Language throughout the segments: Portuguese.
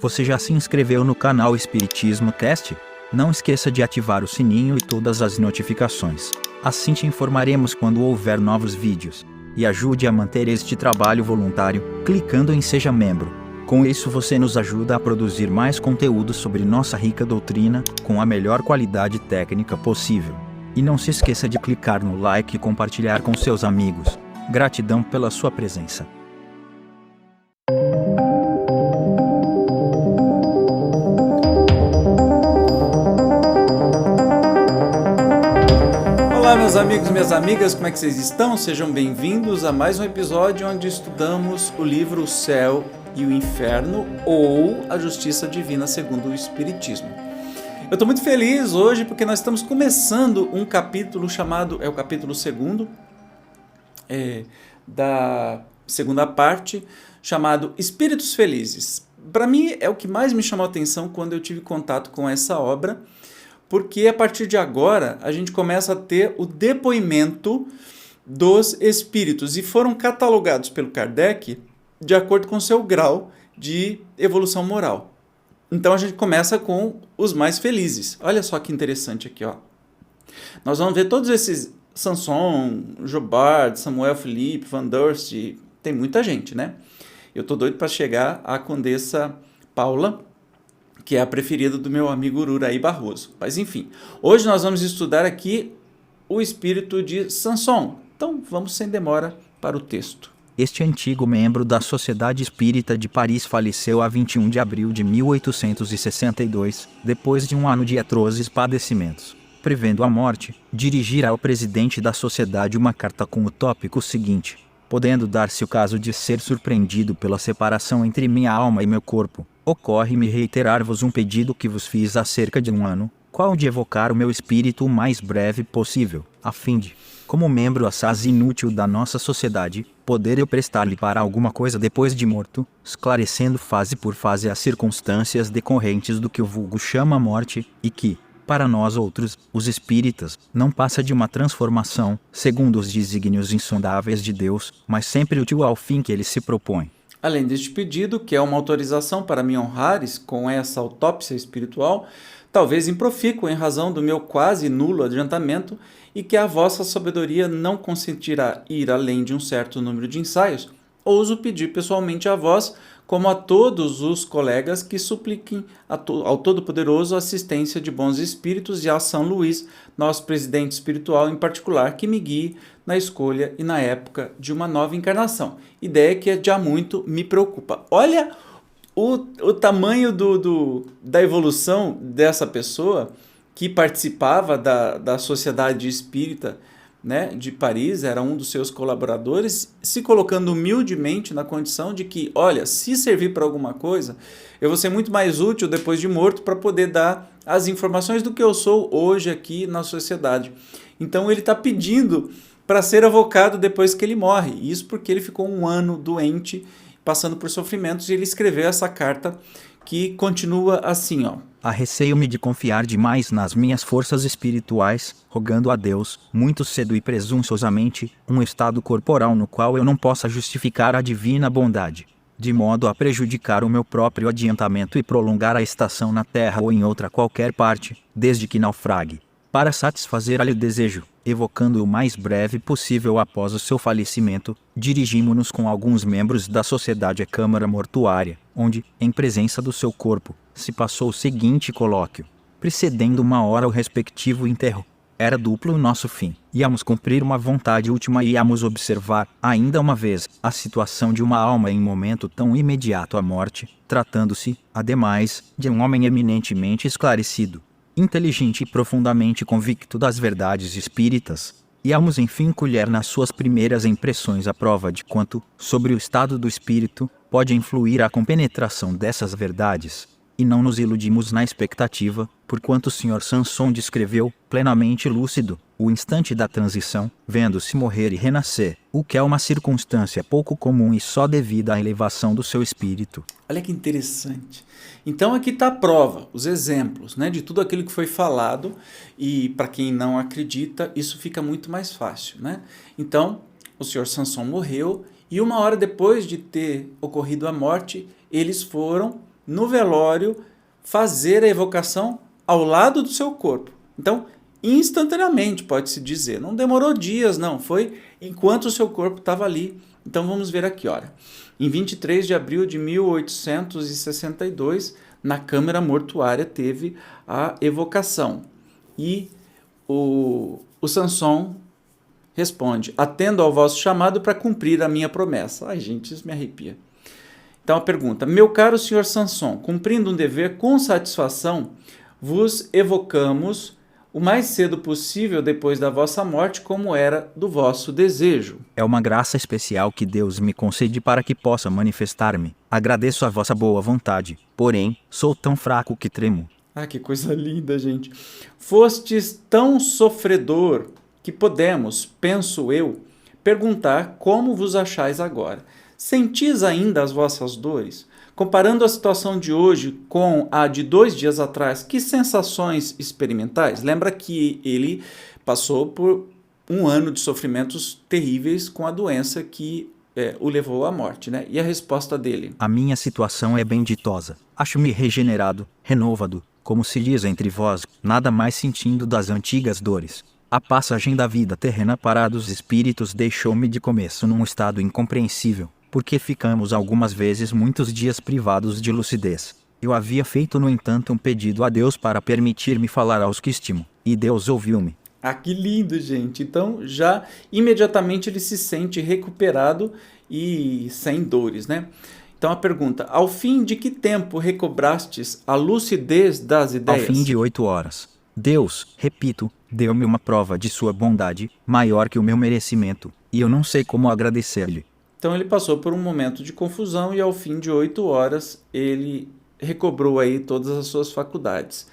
Você já se inscreveu no canal Espiritismo Cast? Não esqueça de ativar o sininho e todas as notificações. Assim te informaremos quando houver novos vídeos. E ajude a manter este trabalho voluntário, clicando em Seja Membro. Com isso você nos ajuda a produzir mais conteúdo sobre nossa rica doutrina, com a melhor qualidade técnica possível. E não se esqueça de clicar no like e compartilhar com seus amigos. Gratidão pela sua presença. Olá meus amigos e minhas amigas, como é que vocês estão? Sejam bem-vindos a mais um episódio onde estudamos o livro O Céu e o Inferno, ou A Justiça Divina segundo o Espiritismo. Eu estou muito feliz hoje porque nós estamos começando um capítulo chamado, é o capítulo 2 da segunda parte, chamado Espíritos Felizes. Para mim é o que mais me chamou a atenção quando eu tive contato com essa obra, porque a partir de agora a gente começa a ter o depoimento dos espíritos e foram catalogados pelo Kardec de acordo com seu grau de evolução moral. Então a gente começa com os mais felizes. Olha só que interessante aqui, ó. Nós vamos ver todos esses Sanson, Jobard, Samuel Felipe, Van Durst, tem muita gente, né? Eu tô doido para chegar à Condessa Paula, que é a preferida do meu amigo Ururaí Barroso. Mas enfim, hoje nós vamos estudar aqui o espírito de Sanson. Então vamos sem demora para o texto. Este antigo membro da Sociedade Espírita de Paris faleceu a 21 de abril de 1862, depois de um ano de atrozes padecimentos. Prevendo a morte, dirigira ao presidente da sociedade uma carta com o tópico seguinte: podendo dar-se o caso de ser surpreendido pela separação entre minha alma e meu corpo, ocorre-me reiterar-vos um pedido que vos fiz há cerca de um ano, qual de evocar o meu espírito o mais breve possível, a fim de, como membro assaz inútil da nossa sociedade, poder eu prestar-lhe para alguma coisa depois de morto, esclarecendo fase por fase as circunstâncias decorrentes do que o vulgo chama morte, e que, para nós outros, os espíritas, não passa de uma transformação, segundo os desígnios insondáveis de Deus, mas sempre útil ao fim que ele se propõe. Além deste pedido, que é uma autorização para me honrares com essa autópsia espiritual, talvez improfícua em razão do meu quase nulo adiantamento, e que a vossa sabedoria não consentirá ir além de um certo número de ensaios, ouso pedir pessoalmente a vós, como a todos os colegas, que supliquem ao Todo-Poderoso assistência de bons espíritos e a São Luís, nosso presidente espiritual em particular, que me guie na escolha e na época de uma nova encarnação. Ideia que já muito me preocupa. Olha o tamanho da evolução dessa pessoa que participava da Sociedade Espírita, né, de Paris, era um dos seus colaboradores, se colocando humildemente na condição de que, olha, se servir para alguma coisa, eu vou ser muito mais útil depois de morto para poder dar as informações do que eu sou hoje aqui na sociedade. Então ele está pedindo para ser evocado depois que ele morre, isso porque ele ficou um ano doente, passando por sofrimentos, e ele escreveu essa carta que continua assim, ó. Arreceio-me de confiar demais nas minhas forças espirituais, rogando a Deus, muito cedo e presunçosamente, um estado corporal no qual eu não possa justificar a divina bondade, de modo a prejudicar o meu próprio adiantamento e prolongar a estação na terra ou em outra qualquer parte, desde que naufrague. Para satisfazer-lhe o desejo, evocando o mais breve possível após o seu falecimento, dirigimo-nos com alguns membros da sociedade à Câmara Mortuária, onde, em presença do seu corpo, se passou o seguinte colóquio, precedendo uma hora o respectivo enterro. Era duplo o nosso fim. Íamos cumprir uma vontade última e íamos observar, ainda uma vez, a situação de uma alma em momento tão imediato à morte, tratando-se, ademais, de um homem eminentemente esclarecido, inteligente e profundamente convicto das verdades espíritas. Íamos enfim colher nas suas primeiras impressões a prova de quanto, sobre o estado do espírito, pode influir a compenetração dessas verdades. E não nos iludimos na expectativa, porquanto o Sr. Sanson descreveu, plenamente lúcido, o instante da transição, vendo-se morrer e renascer, o que é uma circunstância pouco comum e só devida à elevação do seu espírito. Olha que interessante. Então aqui está a prova, os exemplos, né, de tudo aquilo que foi falado, e para quem não acredita, isso fica muito mais fácil, né? Então, o Sr. Sanson morreu, e uma hora depois de ter ocorrido a morte, eles foram no velório, fazer a evocação ao lado do seu corpo. Então, instantaneamente, pode-se dizer. Não demorou dias, não. Foi enquanto o seu corpo estava ali. Então, vamos ver aqui, olha. Em 23 de abril de 1862, na Câmara Mortuária teve a evocação. E o Sanson responde: atendo ao vosso chamado para cumprir a minha promessa. Ai, gente, isso me arrepia. Então a pergunta: meu caro senhor Sanson, cumprindo um dever com satisfação, vos evocamos o mais cedo possível depois da vossa morte, como era do vosso desejo. É uma graça especial que Deus me concede para que possa manifestar-me. Agradeço a vossa boa vontade, porém, sou tão fraco que tremo. Ah, que coisa linda, gente. Fostes tão sofredor que podemos, penso eu, perguntar como vos achais agora. Sentis ainda as vossas dores? Comparando a situação de hoje com a de 2 dias atrás, que sensações experimentais? Lembra que ele passou por um ano de sofrimentos terríveis com a doença que o levou à morte, né? E a resposta dele? A minha situação é bem ditosa. Acho-me regenerado, renovado, como se diz entre vós, nada mais sentindo das antigas dores. A passagem da vida terrena para a dos espíritos deixou-me de começo num estado incompreensível, porque ficamos algumas vezes muitos dias privados de lucidez. Eu havia feito, no entanto, um pedido a Deus para permitir-me falar aos que estimo, e Deus ouviu-me. Ah, que lindo, gente! Então, já imediatamente ele se sente recuperado e sem dores, né? Então, a pergunta: ao fim de que tempo recobrastes a lucidez das ideias? Ao fim de 8 horas. Deus, repito, deu-me uma prova de sua bondade, maior que o meu merecimento, e eu não sei como agradecer-lhe. Então ele passou por um momento de confusão e ao fim de 8 horas ele recobrou aí todas as suas faculdades.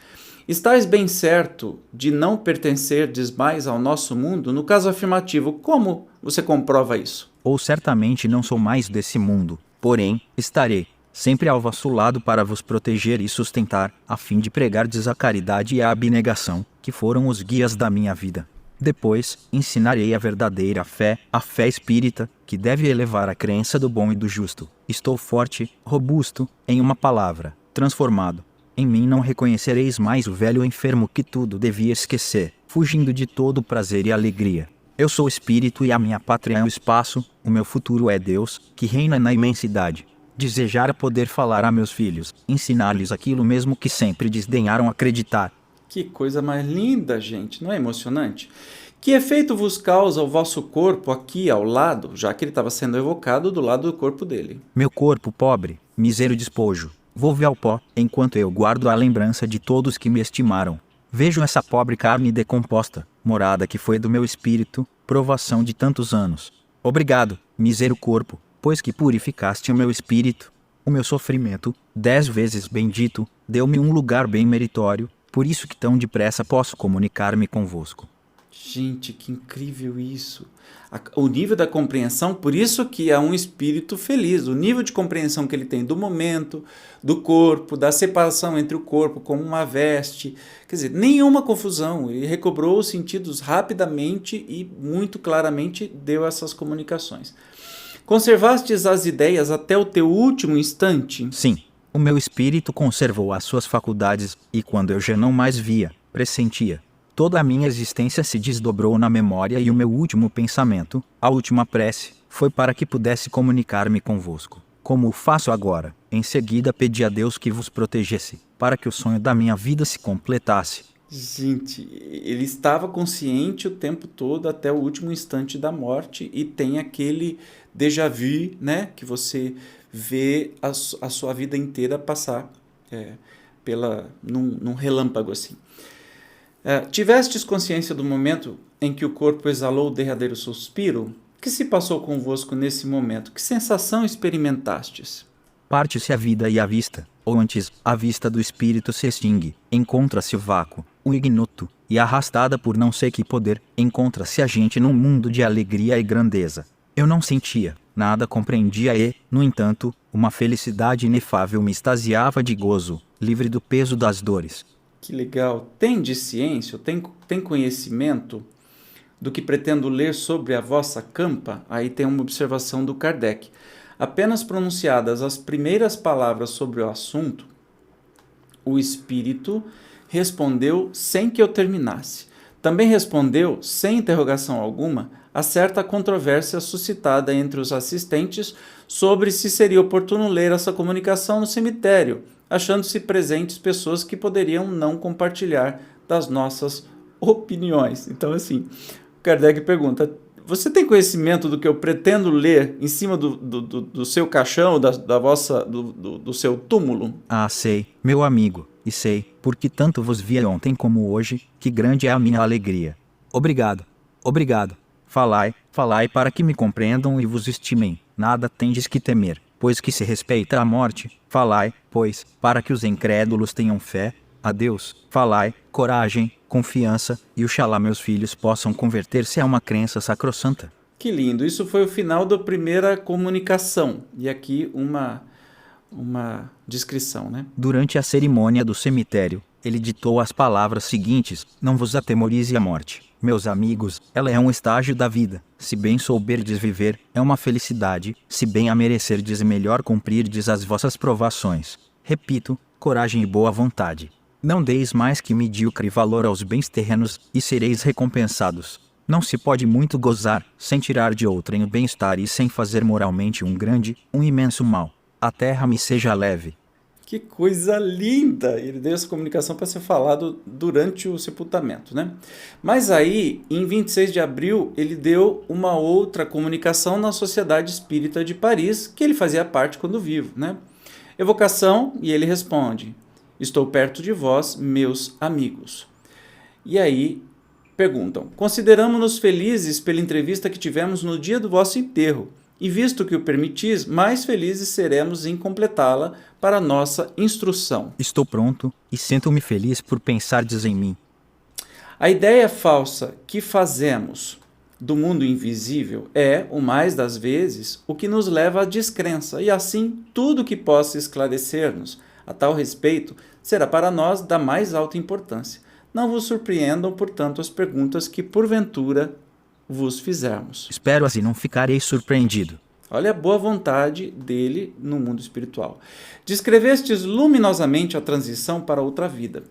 Estais bem certo de não pertencerdes mais ao nosso mundo? No caso afirmativo, como você comprova isso? Ou certamente não sou mais desse mundo, porém, estarei sempre ao vosso lado para vos proteger e sustentar, a fim de pregardes a caridade e a abnegação, que foram os guias da minha vida. Depois, ensinarei a verdadeira fé, a fé espírita, que deve elevar a crença do bom e do justo. Estou forte, robusto, em uma palavra, transformado. Em mim não reconhecereis mais o velho enfermo que tudo devia esquecer, fugindo de todo prazer e alegria. Eu sou espírito e a minha pátria é o espaço, o meu futuro é Deus, que reina na imensidade. Desejar poder falar a meus filhos, ensinar-lhes aquilo mesmo que sempre desdenharam acreditar. Que coisa mais linda, gente, não é emocionante? Que efeito vos causa o vosso corpo aqui ao lado, já que ele estava sendo evocado do lado do corpo dele? Meu corpo pobre, mísero despojo, volve ao pó, enquanto eu guardo a lembrança de todos que me estimaram. Vejo essa pobre carne decomposta, morada que foi do meu espírito, provação de tantos anos. Obrigado, mísero corpo, pois que purificaste o meu espírito. O meu sofrimento, 10 vezes bendito, deu-me um lugar bem meritório, por isso que tão depressa posso comunicar-me convosco. Gente, que incrível isso! O nível da compreensão, por isso que é um espírito feliz, o nível de compreensão que ele tem do momento, do corpo, da separação entre o corpo como uma veste, quer dizer, nenhuma confusão, ele recobrou os sentidos rapidamente e muito claramente deu essas comunicações. Conservastes as ideias até o teu último instante? Sim, o meu espírito conservou as suas faculdades, e quando eu já não mais via, pressentia, toda a minha existência se desdobrou na memória e o meu último pensamento, a última prece, foi para que pudesse comunicar-me convosco. Como o faço agora, em seguida pedi a Deus que vos protegesse, para que o sonho da minha vida se completasse. Gente, ele estava consciente o tempo todo até o último instante da morte e tem aquele déjà vu, né, que você vê a sua vida inteira passar num relâmpago assim. Tivestes consciência do momento em que o corpo exalou o derradeiro suspiro? O que se passou convosco nesse momento? Que sensação experimentastes? Parte-se a vida e a vista, ou antes, a vista do espírito se extingue, encontra-se o vácuo, o ignoto, e arrastada por não sei que poder, encontra-se a gente num mundo de alegria e grandeza. Eu não sentia, nada compreendia e, no entanto, uma felicidade inefável me extasiava de gozo, livre do peso das dores. Que legal! Tem de ciência, tem conhecimento do que pretendo ler sobre a vossa campa? Aí tem uma observação do Kardec. apenas pronunciadas as primeiras palavras sobre o assunto, o espírito respondeu sem que eu terminasse. Também respondeu, sem interrogação alguma, a certa controvérsia suscitada entre os assistentes sobre se seria oportuno ler essa comunicação no cemitério, achando-se presentes pessoas que poderiam não compartilhar das nossas opiniões. Então, assim, Kardec pergunta: você tem conhecimento do que eu pretendo ler em cima do seu caixão, do seu túmulo? Ah, sei, meu amigo, e sei, porque tanto vos vi ontem como hoje, que grande é a minha alegria. Obrigado, obrigado. Falai, falai para que me compreendam e vos estimem. Nada tendes que temer, pois que se respeita a morte. Falai, pois, para que os incrédulos tenham fé. Adeus, falai, coragem, confiança, e oxalá meus filhos possam converter-se a uma crença sacrossanta. Que lindo! Isso foi o final da primeira comunicação. E aqui uma descrição, né? Durante a cerimônia do cemitério, ele ditou as palavras seguintes: não vos atemorize a morte. Meus amigos, ela é um estágio da vida. Se bem souberdes viver, é uma felicidade. Se bem a merecerdes, melhor cumprirdes as vossas provações. Repito, coragem e boa vontade. Não deis mais que medíocre valor aos bens terrenos, e sereis recompensados. Não se pode muito gozar, sem tirar de outrem o bem-estar e sem fazer moralmente um imenso mal. A terra me seja leve. Que coisa linda! Ele deu essa comunicação para ser falado durante o sepultamento, né? Mas aí, em 26 de abril, ele deu uma outra comunicação na Sociedade Espírita de Paris, que ele fazia parte quando vivo, né? Evocação, e ele responde: estou perto de vós, meus amigos. E aí perguntam: consideramo-nos felizes pela entrevista que tivemos no dia do vosso enterro, e visto que o permitis, mais felizes seremos em completá-la para nossa instrução. Estou pronto, e sinto-me feliz por pensardes em mim. A ideia falsa que fazemos do mundo invisível é, o mais das vezes, o que nos leva à descrença, e assim tudo que possa esclarecer-nos a tal respeito será para nós da mais alta importância. Não vos surpreendam, portanto, as perguntas que porventura vos fizermos. Espero assim não ficarei surpreendido. Olha a boa vontade dele no mundo espiritual. Descrevestes luminosamente a transição para outra vida.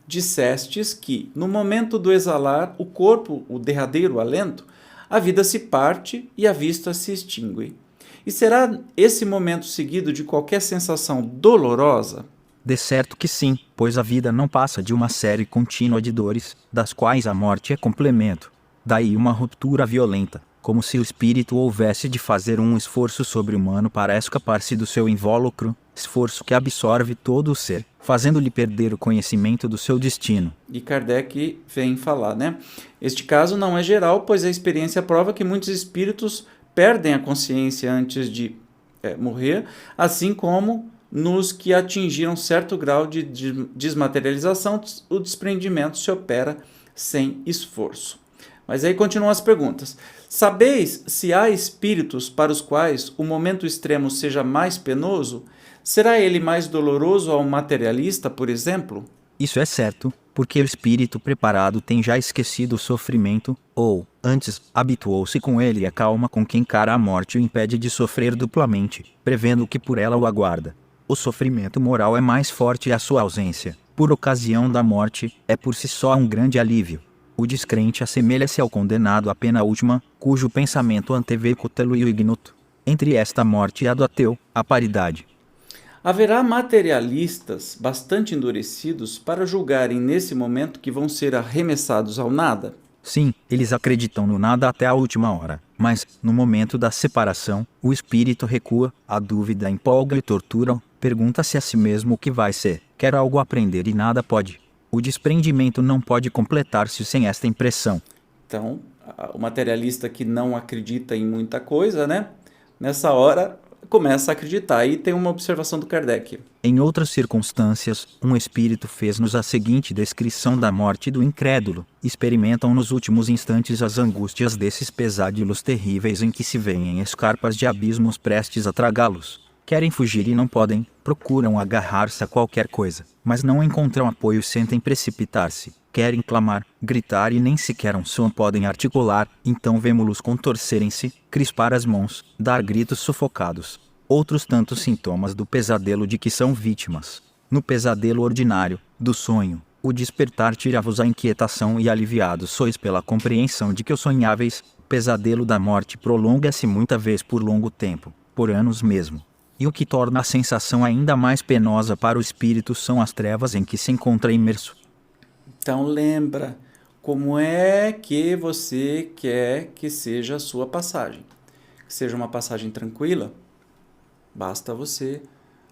Dissestes que, no momento do exalar o corpo, o derradeiro alento, a vida se parte e a vista se extingue. E será esse momento seguido de qualquer sensação dolorosa? De certo que sim, pois a vida não passa de uma série contínua de dores, das quais a morte é complemento. Daí uma ruptura violenta, como se o espírito houvesse de fazer um esforço sobre-humano para escapar-se do seu invólucro, esforço que absorve todo o ser, fazendo-lhe perder o conhecimento do seu destino. E Kardec vem falar, né? Este caso não é geral, pois a experiência prova que muitos espíritos perdem a consciência antes de morrer, assim como nos que atingiram certo grau de desmaterialização, o desprendimento se opera sem esforço. Mas aí continuam as perguntas. Sabeis se há espíritos para os quais o momento extremo seja mais penoso? Será ele mais doloroso ao materialista, por exemplo? Isso é certo, porque o espírito preparado tem já esquecido o sofrimento, ou, antes, habituou-se com ele e a calma com que encara a morte o impede de sofrer duplamente, prevendo que por ela o aguarda. O sofrimento moral é mais forte e a sua ausência, por ocasião da morte, é por si só um grande alívio. O descrente assemelha-se ao condenado à pena última, cujo pensamento antevê cutelo e o ignoto. Entre esta morte e a do ateu, há paridade. Haverá materialistas bastante endurecidos para julgarem nesse momento que vão ser arremessados ao nada? Sim, eles acreditam no nada até a última hora, mas, no momento da separação, o espírito recua, a dúvida empolga e tortura, pergunta-se a si mesmo o que vai ser, quer algo aprender e nada pode. O desprendimento não pode completar-se sem esta impressão. Então, o materialista que não acredita em muita coisa, né? Nessa hora, começa a acreditar. Aí tem uma observação do Kardec. Em outras circunstâncias, um espírito fez-nos a seguinte descrição da morte do incrédulo. Experimentam nos últimos instantes as angústias desses pesadelos terríveis em que se veem em escarpas de abismos prestes a tragá-los. Querem fugir e não podem, procuram agarrar-se a qualquer coisa, mas não encontram apoio e sentem precipitar-se. Querem clamar, gritar e nem sequer um som podem articular, então vemo-los contorcerem-se, crispar as mãos, dar gritos sufocados. outros tantos sintomas do pesadelo de que são vítimas. No pesadelo ordinário, do sonho, o despertar tira-vos a inquietação e aliviados sois pela compreensão de que os sonháveis, pesadelo da morte prolonga-se muita vez por longo tempo, por anos mesmo. E o que torna a sensação ainda mais penosa para o espírito são as trevas em que se encontra imerso. Então lembra, como é que você quer que seja a sua passagem? Que seja uma passagem tranquila? Basta você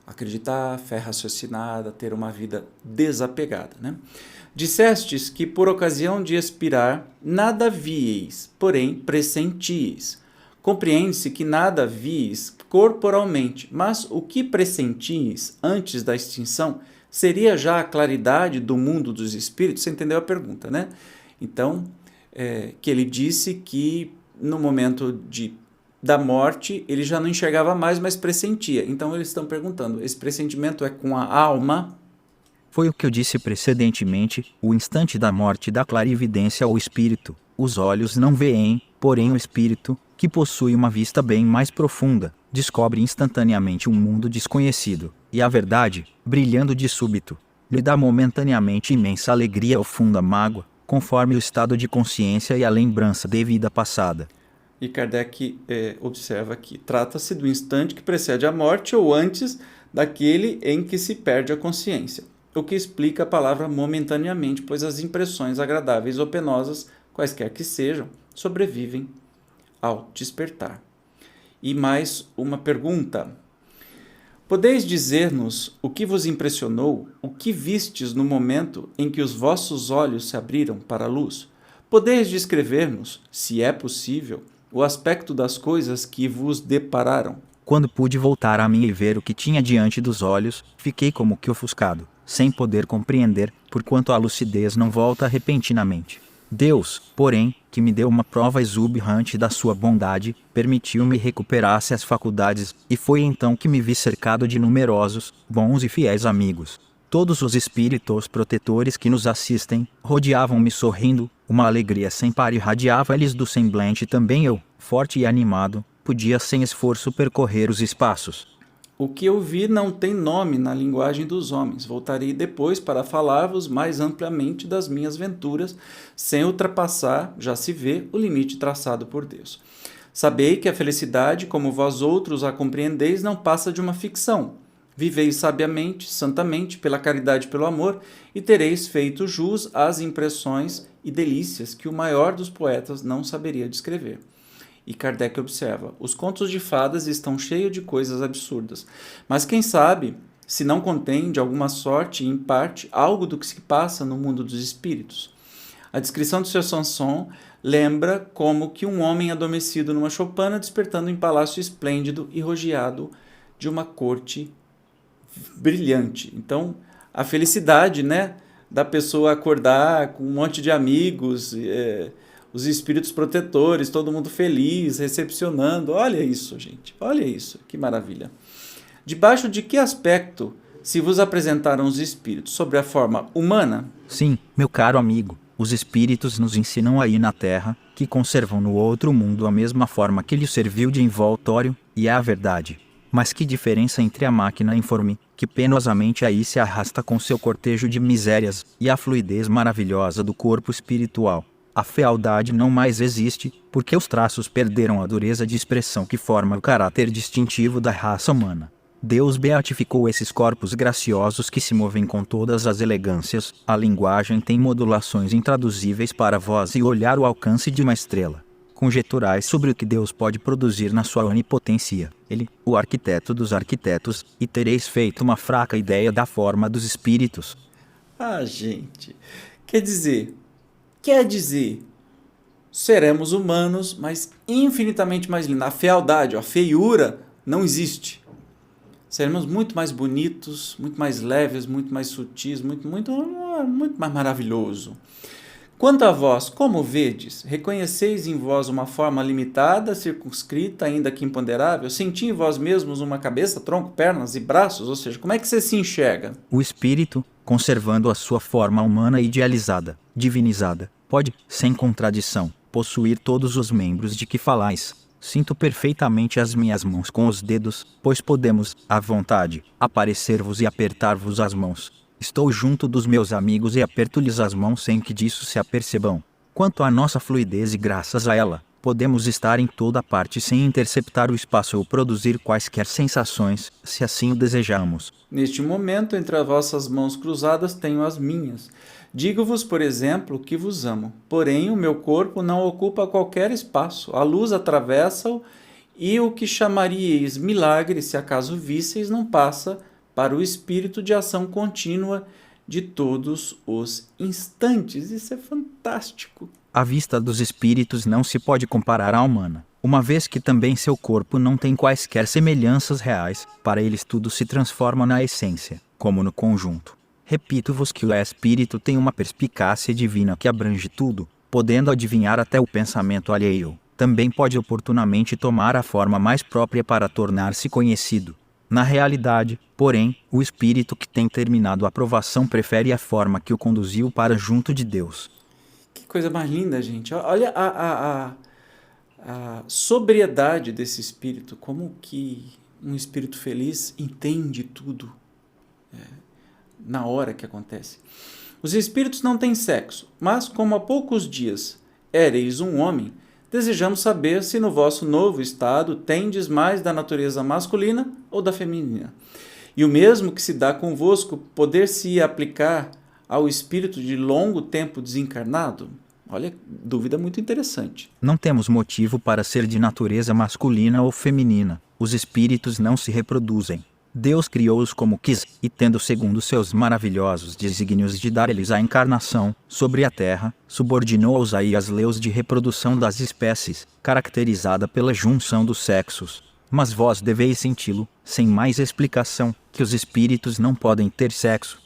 acreditar, fé raciocinada, ter uma vida desapegada, né? Dissestes que por ocasião de expirar nada vieis, porém pressentieis. Compreende-se que nada vieis corporalmente, mas o que pressentieis antes da extinção seria já a claridade do mundo dos espíritos. Você entendeu a pergunta, né? Então, que ele disse que no momento da morte, ele já não enxergava mais, mas pressentia. Então, eles estão perguntando, esse pressentimento é com a alma? Foi o que eu disse precedentemente, o instante da morte dá clarividência ao espírito. Os olhos não veem, porém o espírito, que possui uma vista bem mais profunda, descobre instantaneamente um mundo desconhecido, e a verdade, brilhando de súbito, lhe dá momentaneamente imensa alegria ou funda mágoa, conforme o estado de consciência e a lembrança de vida passada. E Kardec observa que trata-se do instante que precede a morte ou antes daquele em que se perde a consciência, o que explica a palavra momentaneamente, pois as impressões agradáveis ou penosas, quaisquer que sejam, sobrevivem ao despertar. E mais uma pergunta. Podeis dizer-nos o que vos impressionou, o que vistes no momento em que os vossos olhos se abriram para a luz? Podeis descrever-nos, se é possível, o aspecto das coisas que vos depararam? Quando pude voltar a mim e ver o que tinha diante dos olhos, fiquei como que ofuscado, sem poder compreender, porquanto a lucidez não volta repentinamente. Deus, porém, que me deu uma prova exuberante da sua bondade, permitiu-me recuperasse as faculdades, e foi então que me vi cercado de numerosos, bons e fiéis amigos. Todos os espíritos protetores que nos assistem, rodeavam-me sorrindo, uma alegria sem par irradiava-lhes do semblante. Também eu, forte e animado, podia sem esforço percorrer os espaços. O que eu vi não tem nome na linguagem dos homens. Voltarei depois para falar-vos mais amplamente das minhas venturas, sem ultrapassar, já se vê, o limite traçado por Deus. Sabei que a felicidade, como vós outros a compreendeis, não passa de uma ficção. Viveis sabiamente, santamente, pela caridade e pelo amor, e tereis feito jus às impressões e delícias que o maior dos poetas não saberia descrever. E Kardec observa, os contos de fadas estão cheios de coisas absurdas, mas quem sabe se não contém, de alguma sorte e em parte, algo do que se passa no mundo dos espíritos. A descrição do Sr. Sanson lembra como que um homem adormecido numa choupana despertando em palácio esplêndido e rodeado de uma corte brilhante. Então, a felicidade, né, da pessoa acordar com um monte de amigos, os espíritos protetores, todo mundo feliz, recepcionando. Olha isso, gente. Olha isso. Que maravilha. Debaixo de que aspecto se vos apresentaram os espíritos? Sobre a forma humana? Sim, meu caro amigo. Os espíritos nos ensinam aí na Terra, que conservam no outro mundo a mesma forma que lhes serviu de envoltório, e é a verdade. Mas que diferença entre a máquina informe, que penosamente aí se arrasta com seu cortejo de misérias, e a fluidez maravilhosa do corpo espiritual. A fealdade não mais existe, porque os traços perderam a dureza de expressão que forma o caráter distintivo da raça humana. Deus beatificou esses corpos graciosos que se movem com todas as elegâncias. A linguagem tem modulações intraduzíveis para vós e olhar o alcance de uma estrela. Conjeturais sobre o que Deus pode produzir na sua onipotência. Ele, o arquiteto dos arquitetos, e tereis feito uma fraca ideia da forma dos espíritos. Ah, gente, quer dizer, seremos humanos, mas infinitamente mais lindos. A fealdade, a feiura não existe. Seremos muito mais bonitos, muito mais leves, muito mais sutis, muito mais maravilhoso. Quanto a vós, como vedes, reconheceis em vós uma forma limitada, circunscrita, ainda que imponderável? Senti em vós mesmos uma cabeça, tronco, pernas e braços? Ou seja, como é que você se enxerga? O espírito, conservando a sua forma humana idealizada, divinizada, pode, sem contradição, possuir todos os membros de que falais. Sinto perfeitamente as minhas mãos com os dedos, pois podemos, à vontade, aparecer-vos e apertar-vos as mãos. Estou junto dos meus amigos e aperto-lhes as mãos sem que disso se apercebam. Quanto à nossa fluidez e graças a ela, podemos estar em toda parte sem interceptar o espaço ou produzir quaisquer sensações, se assim o desejamos. Neste momento, entre as vossas mãos cruzadas, tenho as minhas. Digo-vos, por exemplo, que vos amo. Porém, o meu corpo não ocupa qualquer espaço. A luz atravessa-o e o que chamaríeis milagre, se acaso visseis, não passa para o espírito de ação contínua de todos os instantes. Isso é fantástico. A vista dos espíritos não se pode comparar à humana, uma vez que também seu corpo não tem quaisquer semelhanças reais, para eles tudo se transforma na essência, como no conjunto. Repito-vos que o espírito tem uma perspicácia divina que abrange tudo, podendo adivinhar até o pensamento alheio. Também pode oportunamente tomar a forma mais própria para tornar-se conhecido. Na realidade, porém, o espírito que tem terminado a provação prefere a forma que o conduziu para junto de Deus. Que coisa mais linda, gente. Olha a sobriedade desse espírito, como que um espírito feliz entende tudo na hora que acontece. Os espíritos não têm sexo, mas como há poucos dias éreis um homem, desejamos saber se no vosso novo estado tendes mais da natureza masculina ou da feminina. E o mesmo que se dá convosco, poder-se aplicar ao espírito de longo tempo desencarnado? Olha, dúvida muito interessante. Não temos motivo para ser de natureza masculina ou feminina. Os espíritos não se reproduzem. Deus criou-os como quis, e tendo segundo seus maravilhosos desígnios de dar-lhes a encarnação sobre a terra, subordinou-os aí às leis de reprodução das espécies, caracterizada pela junção dos sexos. Mas vós deveis senti-lo, sem mais explicação, que os espíritos não podem ter sexo.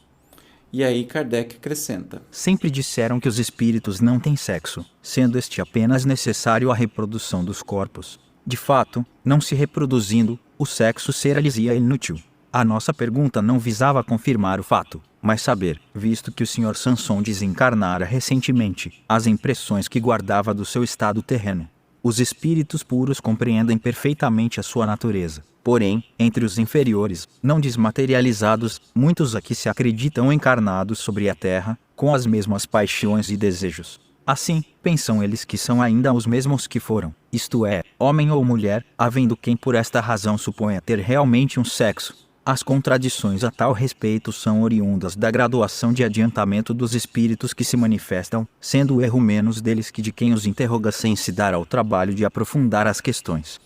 E aí Kardec acrescenta: Sempre disseram que os espíritos não têm sexo, sendo este apenas necessário à reprodução dos corpos. De fato, não se reproduzindo, o sexo ser-lhes-ia inútil. A nossa pergunta não visava confirmar o fato, mas saber, visto que o Sr. Sanson desencarnara recentemente, as impressões que guardava do seu estado terreno. Os espíritos puros compreendem perfeitamente a sua natureza. Porém, entre os inferiores, não desmaterializados, muitos aqui se acreditam encarnados sobre a terra, com as mesmas paixões e desejos. Assim, pensam eles que são ainda os mesmos que foram, isto é, homem ou mulher, havendo quem por esta razão suponha ter realmente um sexo. As contradições a tal respeito são oriundas da graduação de adiantamento dos espíritos que se manifestam, sendo o erro menos deles que de quem os interroga sem se dar ao trabalho de aprofundar as questões.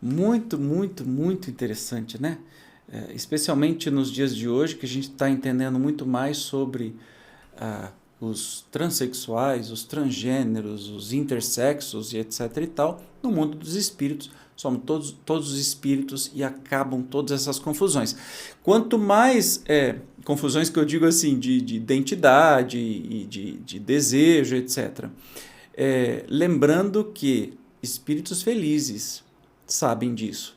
Muito, muito, muito interessante, né? Especialmente nos dias de hoje, que a gente está entendendo muito mais sobre os transexuais, os transgêneros, os intersexos e etc e tal, no mundo dos espíritos. Somos todos os espíritos e acabam todas essas confusões. Quanto mais confusões que eu digo assim, de identidade e de desejo, etc. Lembrando que espíritos felizes sabem disso.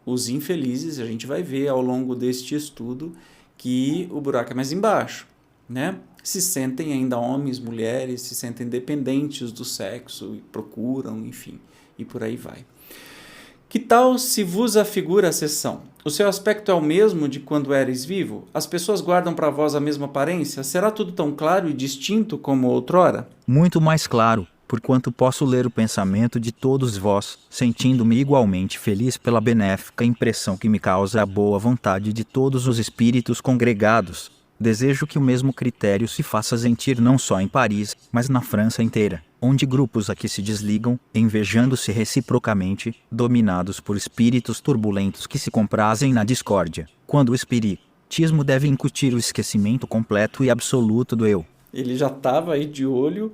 Os infelizes, a gente vai ver ao longo deste estudo que o buraco é mais embaixo, né? Se sentem ainda homens, mulheres, se sentem dependentes do sexo e procuram, enfim, e por aí vai. Que tal se vos afigura a seção? O seu aspecto é o mesmo de quando eres vivo? As pessoas guardam para vós a mesma aparência? Será tudo tão claro e distinto como outrora? Muito mais claro, porquanto posso ler o pensamento de todos vós, sentindo-me igualmente feliz pela benéfica impressão que me causa a boa vontade de todos os espíritos congregados. Desejo que o mesmo critério se faça sentir não só em Paris, mas na França inteira, onde grupos aqui se desligam, invejando-se reciprocamente, dominados por espíritos turbulentos que se comprazem na discórdia, quando o espiritismo deve incutir o esquecimento completo e absoluto do eu. Ele já estava aí de olho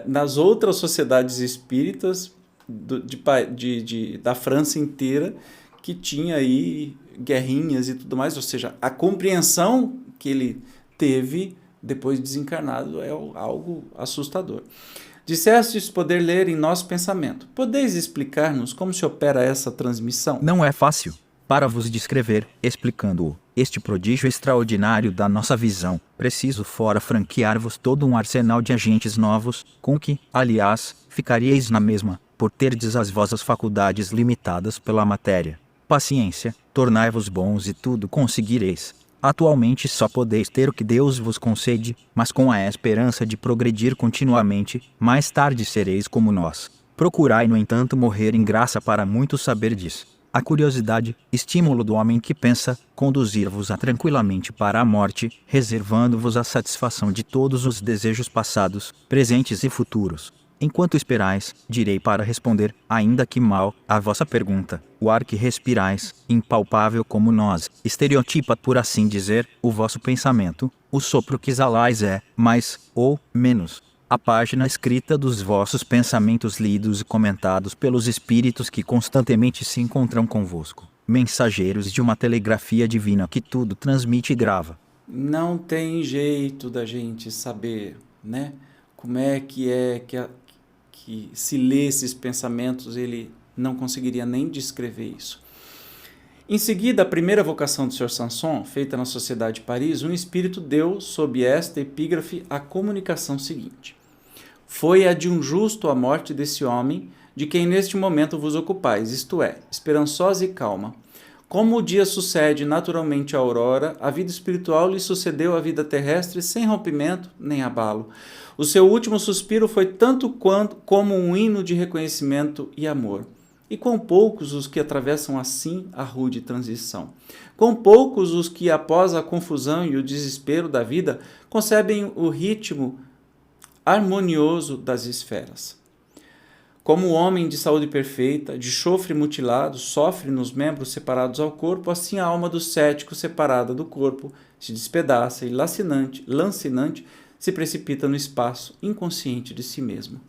nas outras sociedades espíritas da França inteira, que tinha aí guerrinhas e tudo mais, ou seja, a compreensão que ele teve depois de desencarnado é algo assustador. Dissestes poder ler em nosso pensamento. Podeis explicar-nos como se opera essa transmissão? Não é fácil para vos descrever, explicando-o, este prodígio extraordinário da nossa visão. Preciso fora franquear-vos todo um arsenal de agentes novos, com que, aliás, ficaríeis na mesma, por terdes as vossas faculdades limitadas pela matéria. Paciência, tornai-vos bons e tudo conseguireis. Atualmente só podeis ter o que Deus vos concede, mas com a esperança de progredir continuamente, mais tarde sereis como nós. Procurai, no entanto, morrer em graça para muito saberdes. A curiosidade, estímulo do homem que pensa, conduzir-vos tranquilamente para a morte, reservando-vos a satisfação de todos os desejos passados, presentes e futuros. Enquanto esperais, direi para responder, ainda que mal, a vossa pergunta. O ar que respirais, impalpável como nós, estereotipa, por assim dizer, o vosso pensamento. O sopro que exalais é, mais, ou menos, a página escrita dos vossos pensamentos lidos e comentados pelos espíritos que constantemente se encontram convosco, mensageiros de uma telegrafia divina que tudo transmite e grava. Não tem jeito da gente saber, né? Como é que se lê esses pensamentos, ele não conseguiria nem descrever isso. Em seguida, a primeira vocação do Sr. Sanson, feita na Sociedade de Paris, um espírito deu, sob esta epígrafe, a comunicação seguinte: foi a de um justo a morte desse homem, de quem neste momento vos ocupais, isto é, esperançosa e calma. Como o dia sucede naturalmente à aurora, a vida espiritual lhe sucedeu à vida terrestre sem rompimento nem abalo. O seu último suspiro foi tanto como um hino de reconhecimento e amor. E quão poucos os que atravessam assim a rude transição. Quão poucos os que, após a confusão e o desespero da vida, concebem o ritmo harmonioso das esferas. Como o homem de saúde perfeita, de chofre mutilado, sofre nos membros separados ao corpo, assim a alma do cético separada do corpo se despedaça e, lancinante, se precipita no espaço, inconsciente de si mesmo.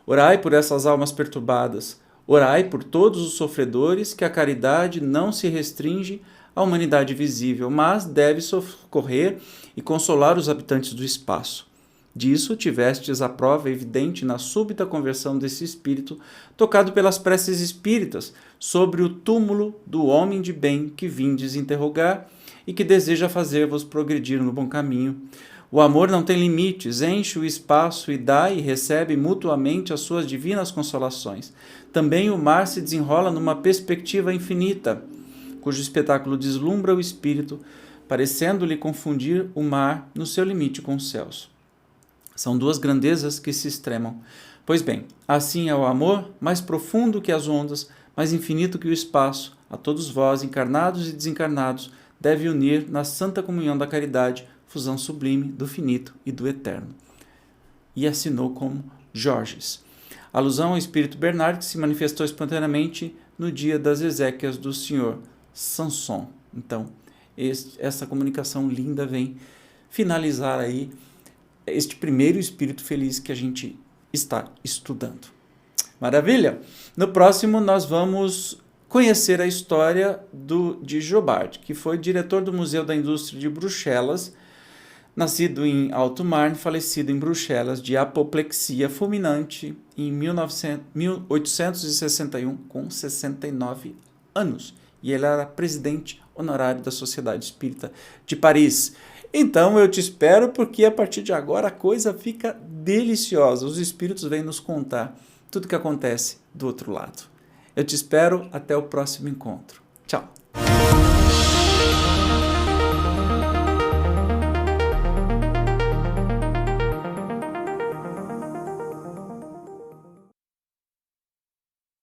Orai por essas almas perturbadas, orai por todos os sofredores, que a caridade não se restringe à humanidade visível, mas deve socorrer e consolar os habitantes do espaço. Disso tivestes a prova evidente na súbita conversão desse espírito, tocado pelas preces espíritas, sobre o túmulo do homem de bem que vindes interrogar e que deseja fazer-vos progredir no bom caminho. O amor não tem limites, enche o espaço e dá e recebe mutuamente as suas divinas consolações. Também o mar se desenrola numa perspectiva infinita, cujo espetáculo deslumbra o espírito, parecendo-lhe confundir o mar no seu limite com os céus. São duas grandezas que se extremam. Pois bem, assim é o amor, mais profundo que as ondas, mais infinito que o espaço, a todos vós, encarnados e desencarnados, deve unir na santa comunhão da caridade, fusão sublime do finito e do eterno. E assinou como Georges. Alusão ao espírito Bernard, que se manifestou espontaneamente no dia das exéquias do Sr. Sanson. Então, essa comunicação linda vem finalizar aí este primeiro espírito feliz que a gente está estudando. Maravilha? No próximo nós vamos conhecer a história de Jobard, que foi diretor do Museu da Indústria de Bruxelas, nascido em Alto Marne, falecido em Bruxelas de apoplexia fulminante em 1861, com 69 anos. E ele era presidente honorário da Sociedade Espírita de Paris. Então eu te espero, porque a partir de agora a coisa fica deliciosa. Os espíritos vêm nos contar tudo o que acontece do outro lado. Eu te espero, até o próximo encontro. Tchau!